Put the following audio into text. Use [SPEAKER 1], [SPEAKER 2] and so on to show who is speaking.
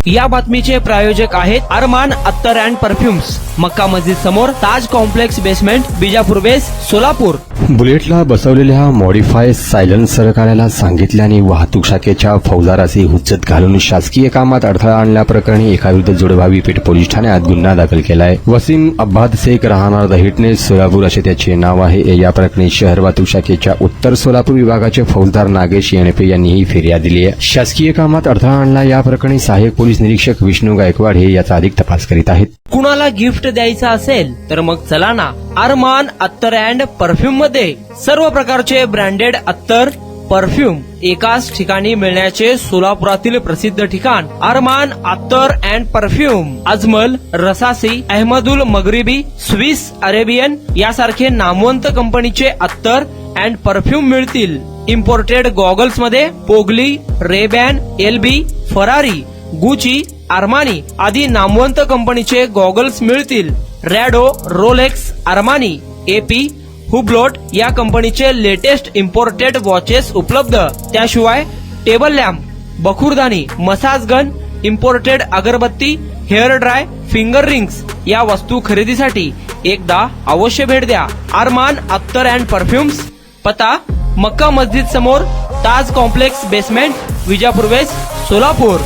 [SPEAKER 1] या बातमीचे प्रायोजक आहेत अरमान अत्तर अँड परफ्युम्स, मक्का मस्जिद समोर, ताज कॉम्प्लेक्स बेसमेंट, बिजापूर वेस, सोलापूर।
[SPEAKER 2] बुलेटला बसवलेल्या मॉडिफाय सायलेन्सर कार्याला सांगितल्याने वाहतूक शाखेच्या फौजदाराची हुज्जत घालून शासकीय कामात अडथळा आणल्याप्रकरणी एकाविरुद्ध जोडभावी पेठ पोलीस ठाण्यात गुन्हा दाखल केलाय। वसीम अब्बाद शेख राहणार दहिटणे सोलापूर असे त्याचे नाव आहे। या प्रकरणी शहर वाहतूक शाखेच्या उत्तर सोलापूर विभागाचे फौजदार नागेश येणपे यांनी ही फिर्याद दिली आहे। शासकीय कामात अडथळा आणला या प्रकरणी सहाय्यक पोलीस निरीक्षक विष्णू गायकवाड हे याचा अधिक तपास करीत आहेत।
[SPEAKER 1] कुणाला गिफ्ट द्यायचं असेल तर मग चला ना अरमान अत्तर अँड परफ्यूम मध्ये सर्व प्रकारचे ब्रँडेड अत्तर परफ्यूम एकाच ठिकाणी मिळण्याचे सोलापुरातील प्रसिद्ध ठिकाण Armaan Attar and perfume. Ajmal, Rasasi, Ahmed Al Maghribi, Swiss Arabian यासारखे नामवंत कंपनीचे अत्तर अँड परफ्यूम मिळतील। इम्पोर्टेड गॉगल्स मध्ये पोगली, Ray Ban, LB, Ferrari, Gucci, Armani आदी नामवंत कंपनीचे गॉगल्स मिळतील। रॅडो, रोलेक्स, आर्मानी, एपी, हुब्लोट या कंपनीचे लेटेस्ट इम्पोर्टेड वॉचेस उपलब्ध। त्याशिवाय टेबल लॅम्प, बखुरदानी, मसाज गन, इम्पोर्टेड अगरबत्ती, हेअर ड्राय, फिंगर रिंग्स या वस्तू खरेदीसाठी एकदा अवश्य भेट द्या अरमान अत्तर अँड परफ्युम्स। पता मक्का मस्जिद समोर, Taj complex basement, Vijapur west, Solapur.